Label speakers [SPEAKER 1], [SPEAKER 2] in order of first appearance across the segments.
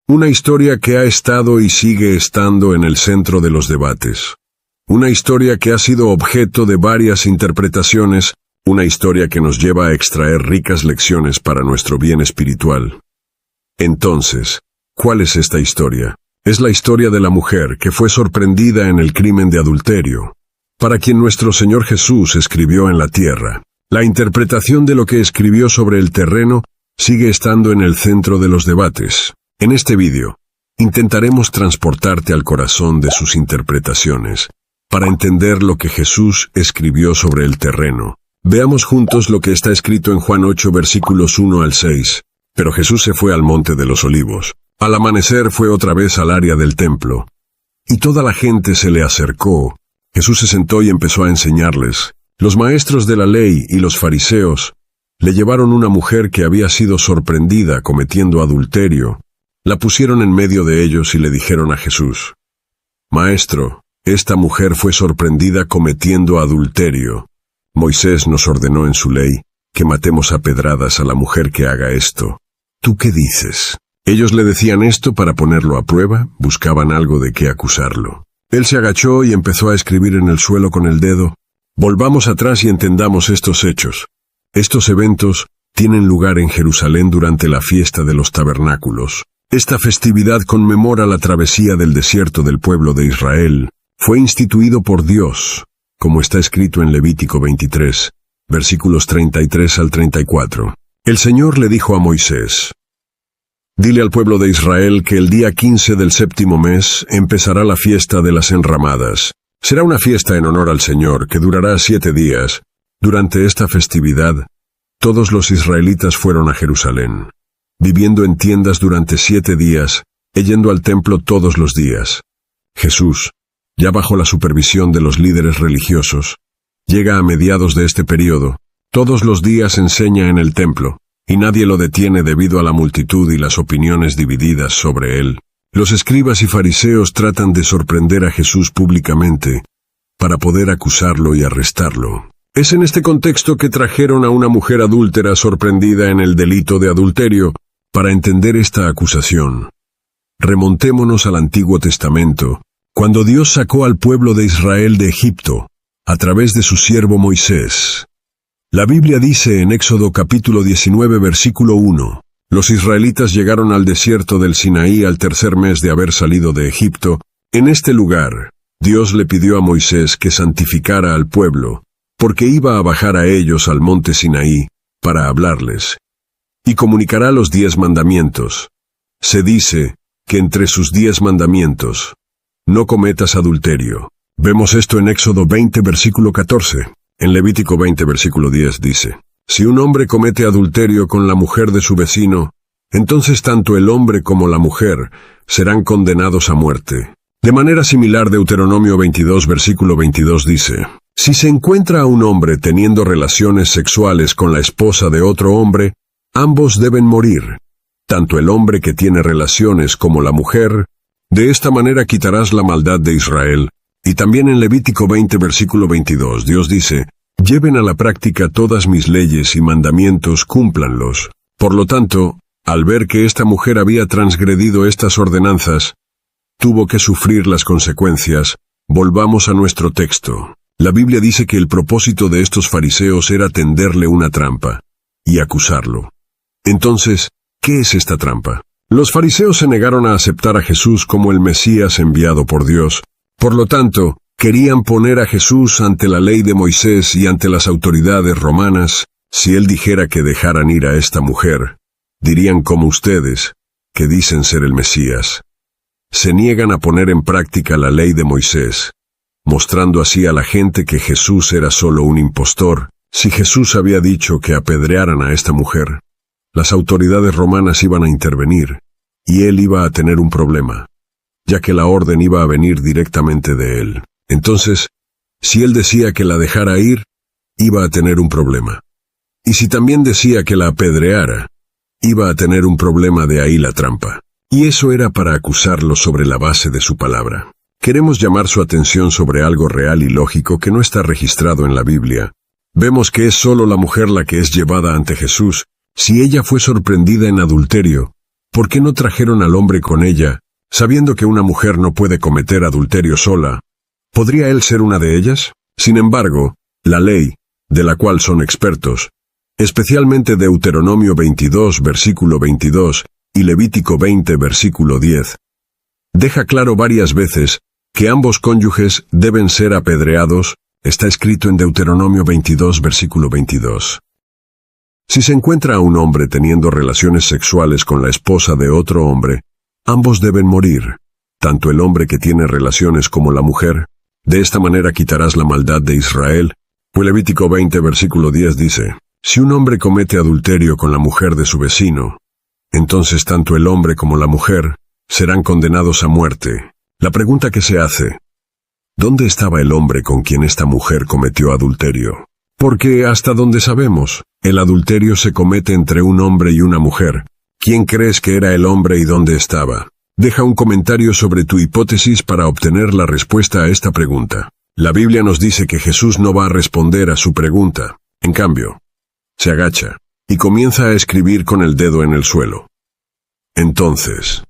[SPEAKER 1] Una historia que ha estado y sigue estando en el centro de los debates. Una historia que ha sido objeto de varias interpretaciones, una historia que nos lleva a extraer ricas lecciones para nuestro bien espiritual. Entonces, ¿cuál es esta historia? Es la historia de la mujer que fue sorprendida en el crimen de adulterio, para quien nuestro Señor Jesús escribió en la tierra. La interpretación de lo que escribió sobre el terreno sigue estando en el centro de los debates. En este vídeo, intentaremos transportarte al corazón de sus interpretaciones, para entender lo que Jesús escribió sobre el terreno. Veamos juntos lo que está escrito en Juan 8 versículos 1 al 6. Pero Jesús se fue al monte de los olivos. Al amanecer fue otra vez al área del templo. Y toda la gente se le acercó. Jesús se sentó y empezó a enseñarles. Los maestros de la ley y los fariseos le llevaron una mujer que había sido sorprendida cometiendo adulterio. La pusieron en medio de ellos y le dijeron a Jesús: Maestro, esta mujer fue sorprendida cometiendo adulterio. Moisés nos ordenó en su ley que matemos a pedradas a la mujer que haga esto. ¿Tú qué dices? Ellos le decían esto para ponerlo a prueba, buscaban algo de qué acusarlo. Él se agachó y empezó a escribir en el suelo con el dedo. Volvamos atrás y entendamos estos hechos. Estos eventos tienen lugar en Jerusalén durante la fiesta de los tabernáculos. Esta festividad conmemora la travesía del desierto del pueblo de Israel. Fue instituido por Dios, como está escrito en Levítico 23, versículos 33 al 34. El Señor le dijo a Moisés: Dile al pueblo de Israel que el día 15 del séptimo mes empezará la fiesta de las enramadas. Será una fiesta en honor al Señor que durará 7 días. Durante esta festividad, todos los israelitas fueron a Jerusalén, viviendo en tiendas durante 7 días, y yendo al templo todos los días. Jesús, ya bajo la supervisión de los líderes religiosos, llega a mediados de este período. Todos los días enseña en el templo, y nadie lo detiene debido a la multitud y las opiniones divididas sobre él. Los escribas y fariseos tratan de sorprender a Jesús públicamente, para poder acusarlo y arrestarlo. Es en este contexto que trajeron a una mujer adúltera sorprendida en el delito de adulterio, para entender esta acusación. Remontémonos al Antiguo Testamento, cuando Dios sacó al pueblo de Israel de Egipto, a través de su siervo Moisés. La Biblia dice en Éxodo capítulo 19 versículo 1, los israelitas llegaron al desierto del Sinaí al tercer mes de haber salido de Egipto. En este lugar, Dios le pidió a Moisés que santificara al pueblo, porque iba a bajar a ellos al monte Sinaí, para hablarles, y comunicará los 10 mandamientos. Se dice que entre sus 10 mandamientos, no cometas adulterio. Vemos esto en Éxodo 20 versículo 14. En Levítico 20 versículo 10 dice: Si un hombre comete adulterio con la mujer de su vecino, entonces tanto el hombre como la mujer serán condenados a muerte. De manera similar, Deuteronomio 22 versículo 22 dice: Si se encuentra a un hombre teniendo relaciones sexuales con la esposa de otro hombre, ambos deben morir, tanto el hombre que tiene relaciones como la mujer. De esta manera quitarás la maldad de Israel. Y también en Levítico 20 versículo 22 Dios dice: Lleven a la práctica todas mis leyes y mandamientos, cúmplanlos. Por lo tanto, al ver que esta mujer había transgredido estas ordenanzas, tuvo que sufrir las consecuencias. Volvamos a nuestro texto. La Biblia dice que el propósito de estos fariseos era tenderle una trampa y acusarlo. Entonces, ¿qué es esta trampa? Los fariseos se negaron a aceptar a Jesús como el Mesías enviado por Dios. Por lo tanto, querían poner a Jesús ante la ley de Moisés y ante las autoridades romanas. Si él dijera que dejaran ir a esta mujer, dirían como ustedes, que dicen ser el Mesías. Se niegan a poner en práctica la ley de Moisés, mostrando así a la gente que Jesús era solo un impostor. Si Jesús había dicho que apedrearan a esta mujer, las autoridades romanas iban a intervenir, y él iba a tener un problema, ya que la orden iba a venir directamente de él. Entonces, si él decía que la dejara ir, iba a tener un problema. Y si también decía que la apedreara, iba a tener un problema. De ahí la trampa. Y eso era para acusarlo sobre la base de su palabra. Queremos llamar su atención sobre algo real y lógico que no está registrado en la Biblia. Vemos que es solo la mujer la que es llevada ante Jesús. Si ella fue sorprendida en adulterio, ¿por qué no trajeron al hombre con ella, sabiendo que una mujer no puede cometer adulterio sola? ¿Podría él ser una de ellas? Sin embargo, la ley, de la cual son expertos, especialmente Deuteronomio 22, versículo 22, y Levítico 20, versículo 10, deja claro varias veces que ambos cónyuges deben ser apedreados. Está escrito en Deuteronomio 22, versículo 22. Si se encuentra a un hombre teniendo relaciones sexuales con la esposa de otro hombre, ambos deben morir, tanto el hombre que tiene relaciones como la mujer. De esta manera quitarás la maldad de Israel. Pues Levítico 20, versículo 10 dice, si un hombre comete adulterio con la mujer de su vecino, entonces tanto el hombre como la mujer serán condenados a muerte. La pregunta que se hace, ¿dónde estaba el hombre con quien esta mujer cometió adulterio? Porque, hasta donde sabemos, el adulterio se comete entre un hombre y una mujer. ¿Quién crees que era el hombre y dónde estaba? Deja un comentario sobre tu hipótesis para obtener la respuesta a esta pregunta. La Biblia nos dice que Jesús no va a responder a su pregunta. En cambio, se agacha y comienza a escribir con el dedo en el suelo. Entonces,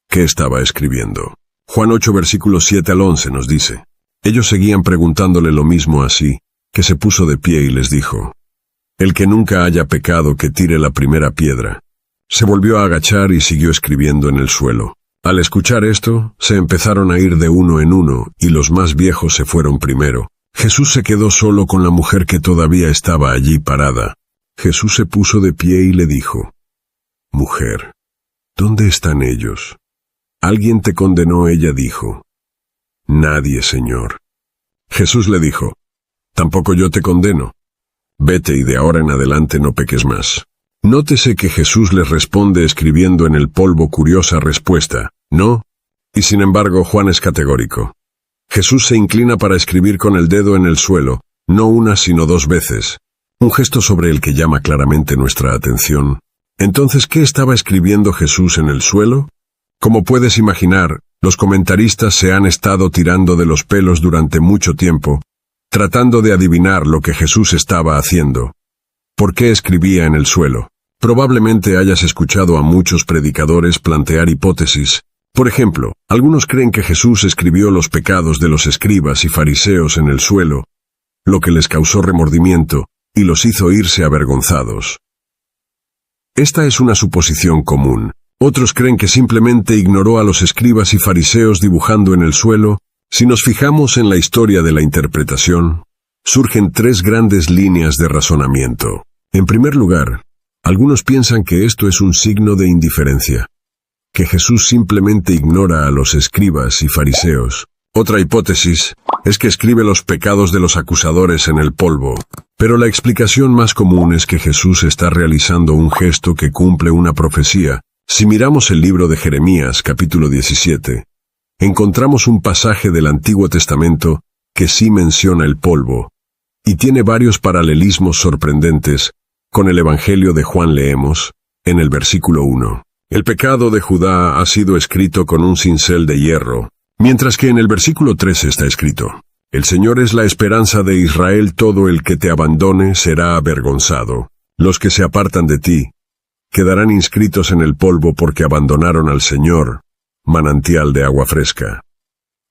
[SPEAKER 1] ¿qué estaba escribiendo? Juan 8, versículos 7 al 11 nos dice, ellos seguían preguntándole lo mismo así, que se puso de pie y les dijo, el que nunca haya pecado que tire la primera piedra. Se volvió a agachar y siguió escribiendo en el suelo. Al escuchar esto, se empezaron a ir de uno en uno, y los más viejos se fueron primero. Jesús se quedó solo con la mujer que todavía estaba allí parada. Jesús se puso de pie y le dijo, mujer, ¿dónde están ellos? ¿Alguien te condenó? Ella dijo, nadie, Señor. Jesús le dijo, tampoco yo te condeno. Vete y de ahora en adelante no peques más. Nótese que Jesús les responde escribiendo en el polvo. Curiosa respuesta, ¿no? Y sin embargo Juan es categórico. Jesús se inclina para escribir con el dedo en el suelo, no una sino dos veces. Un gesto sobre el que llama claramente nuestra atención. Entonces, ¿qué estaba escribiendo Jesús en el suelo? Como puedes imaginar, los comentaristas se han estado tirando de los pelos durante mucho tiempo, tratando de adivinar lo que Jesús estaba haciendo. ¿Por qué escribía en el suelo? Probablemente hayas escuchado a muchos predicadores plantear hipótesis. Por ejemplo, algunos creen que Jesús escribió los pecados de los escribas y fariseos en el suelo, lo que les causó remordimiento, y los hizo irse avergonzados. Esta es una suposición común. Otros creen que simplemente ignoró a los escribas y fariseos dibujando en el suelo. Si nos fijamos en la historia de la interpretación, surgen tres grandes líneas de razonamiento. En primer lugar, algunos piensan que esto es un signo de indiferencia, que Jesús simplemente ignora a los escribas y fariseos. Otra hipótesis es que escribe los pecados de los acusadores en el polvo. Pero la explicación más común es que Jesús está realizando un gesto que cumple una profecía. Si miramos el libro de Jeremías, capítulo 17, encontramos un pasaje del Antiguo Testamento que sí menciona el polvo, y tiene varios paralelismos sorprendentes. Con el Evangelio de Juan leemos, en el versículo 1, el pecado de Judá ha sido escrito con un cincel de hierro, mientras que en el versículo 13 está escrito, el Señor es la esperanza de Israel, todo el que te abandone será avergonzado. Los que se apartan de ti quedarán inscritos en el polvo porque abandonaron al Señor, manantial de agua fresca.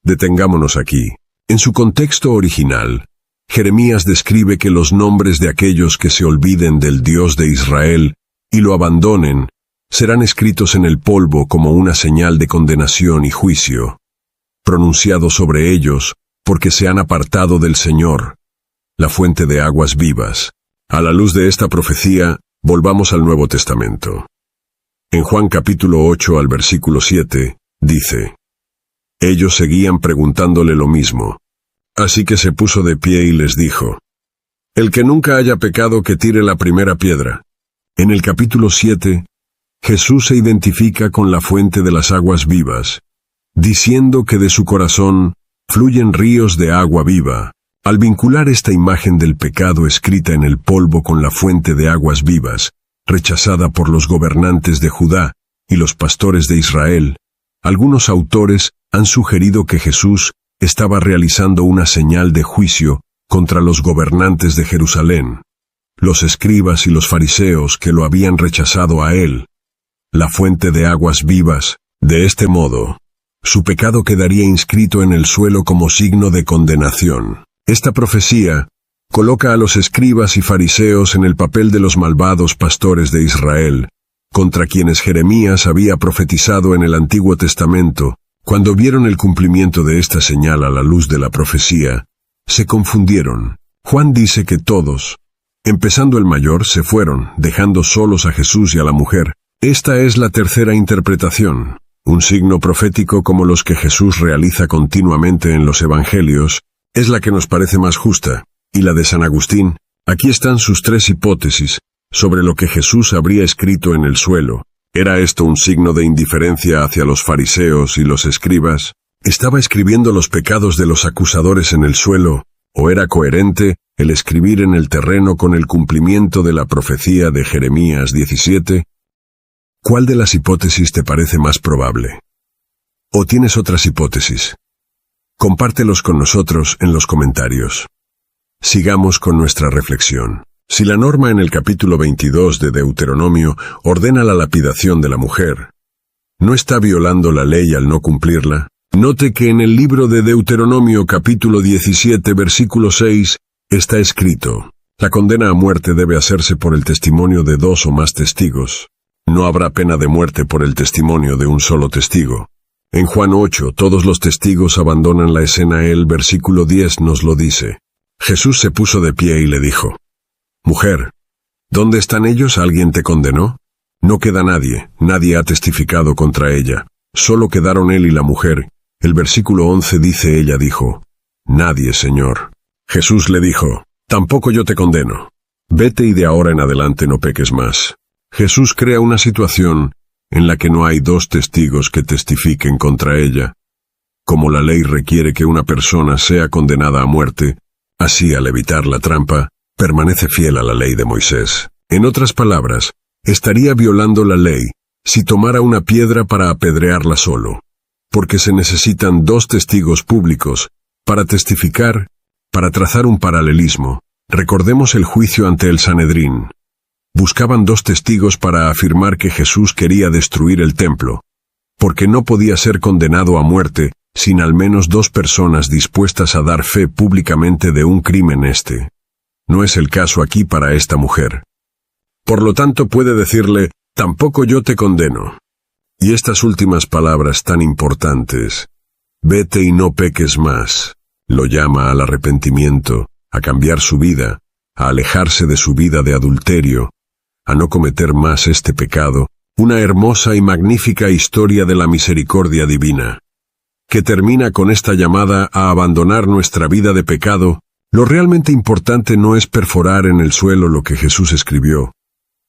[SPEAKER 1] Detengámonos aquí. En su contexto original, Jeremías describe que los nombres de aquellos que se olviden del Dios de Israel y lo abandonen serán escritos en el polvo como una señal de condenación y juicio, pronunciado sobre ellos porque se han apartado del Señor, la fuente de aguas vivas. A la luz de esta profecía, volvamos al Nuevo Testamento. En Juan capítulo 8 al versículo 7, dice, ellos seguían preguntándole lo mismo. Así que se puso de pie y les dijo, el que nunca haya pecado que tire la primera piedra. En el capítulo 7, Jesús se identifica con la fuente de las aguas vivas, diciendo que de su corazón fluyen ríos de agua viva. Al vincular esta imagen del pecado escrita en el polvo con la fuente de aguas vivas, rechazada por los gobernantes de Judá y los pastores de Israel, algunos autores han sugerido que Jesús estaba realizando una señal de juicio contra los gobernantes de Jerusalén, los escribas y los fariseos que lo habían rechazado a él. la fuente de aguas vivas. De este modo, su pecado quedaría inscrito en el suelo como signo de condenación. Esta profecía coloca a los escribas y fariseos en el papel de los malvados pastores de Israel, contra quienes Jeremías había profetizado en el Antiguo Testamento. Cuando vieron el cumplimiento de esta señal a la luz de la profecía, se confundieron. Juan dice que todos, empezando el mayor, se fueron, dejando solos a Jesús y a la mujer. Esta es la tercera interpretación, un signo profético como los que Jesús realiza continuamente en los Evangelios, es la que nos parece más justa, y la de San Agustín. Aquí están sus tres hipótesis sobre lo que Jesús habría escrito en el suelo. ¿Era esto un signo de indiferencia hacia los fariseos y los escribas? ¿Estaba escribiendo los pecados de los acusadores en el suelo? ¿O era coherente el escribir en el terreno con el cumplimiento de la profecía de Jeremías 17? ¿Cuál de las hipótesis te parece más probable? ¿O tienes otras hipótesis? Compártelos con nosotros en los comentarios. Sigamos con nuestra reflexión. Si la norma en el capítulo 22 de Deuteronomio ordena la lapidación de la mujer, ¿no está violando la ley al no cumplirla? Note que en el libro de Deuteronomio capítulo 17 versículo 6 está escrito: la condena a muerte debe hacerse por el testimonio de 2 o más testigos. No habrá pena de muerte por el testimonio de un solo testigo. En Juan 8 todos los testigos abandonan la escena. El versículo 10 nos lo dice. Jesús se puso de pie y le dijo: Mujer, ¿dónde están ellos? ¿Alguien te condenó? No queda nadie, nadie ha testificado contra ella. Solo quedaron él y la mujer. El versículo 11 dice: ella dijo: Nadie, Señor. Jesús le dijo: Tampoco yo te condeno. Vete y de ahora en adelante no peques más. Jesús crea una situación en la que no hay 2 testigos que testifiquen contra ella. Como la ley requiere que una persona sea condenada a muerte, así al evitar la trampa, permanece fiel a la ley de Moisés. En otras palabras, estaría violando la ley si tomara una piedra para apedrearla solo, porque se necesitan 2 testigos públicos para testificar, para trazar un paralelismo. Recordemos el juicio ante el Sanedrín. Buscaban 2 testigos para afirmar que Jesús quería destruir el templo, porque no podía ser condenado a muerte sin al menos 2 personas dispuestas a dar fe públicamente de un crimen. No es el caso aquí para esta mujer. Por lo tanto puede decirle: tampoco yo te condeno. Y estas últimas palabras tan importantes, vete y no peques más, lo llama al arrepentimiento, a cambiar su vida, a alejarse de su vida de adulterio, a no cometer más este pecado, una hermosa y magnífica historia de la misericordia divina, que termina con esta llamada a abandonar nuestra vida de pecado. Lo realmente importante no es perforar en el suelo lo que Jesús escribió,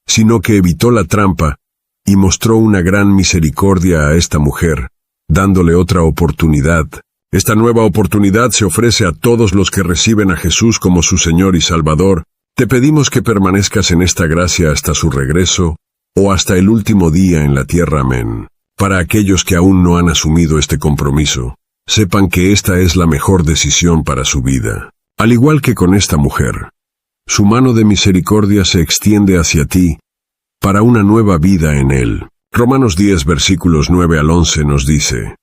[SPEAKER 1] sino que evitó la trampa y mostró una gran misericordia a esta mujer, dándole otra oportunidad. Esta nueva oportunidad se ofrece a todos los que reciben a Jesús como su Señor y Salvador. Te pedimos que permanezcas en esta gracia hasta su regreso, o hasta el último día en la tierra. Amén. Para aquellos que aún no han asumido este compromiso, sepan que esta es la mejor decisión para su vida. Al igual que con esta mujer, su mano de misericordia se extiende hacia ti, para una nueva vida en Él. Romanos 10 versículos 9 al 11 nos dice: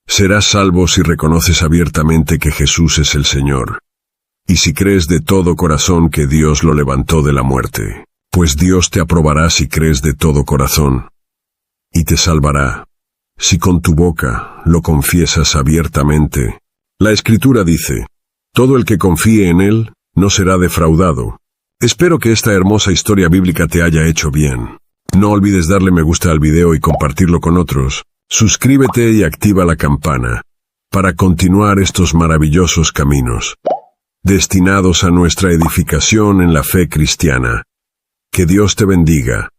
[SPEAKER 1] serás salvo si reconoces abiertamente que Jesús es el Señor, y si crees de todo corazón que Dios lo levantó de la muerte, pues Dios te aprobará si crees de todo corazón, y te salvará, si con tu boca lo confiesas abiertamente. La Escritura dice: todo el que confíe en Él no será defraudado. Espero que esta hermosa historia bíblica te haya hecho bien. No olvides darle me gusta al video y compartirlo con otros. Suscríbete y activa la campana para continuar estos maravillosos caminos destinados a nuestra edificación en la fe cristiana. Que Dios te bendiga.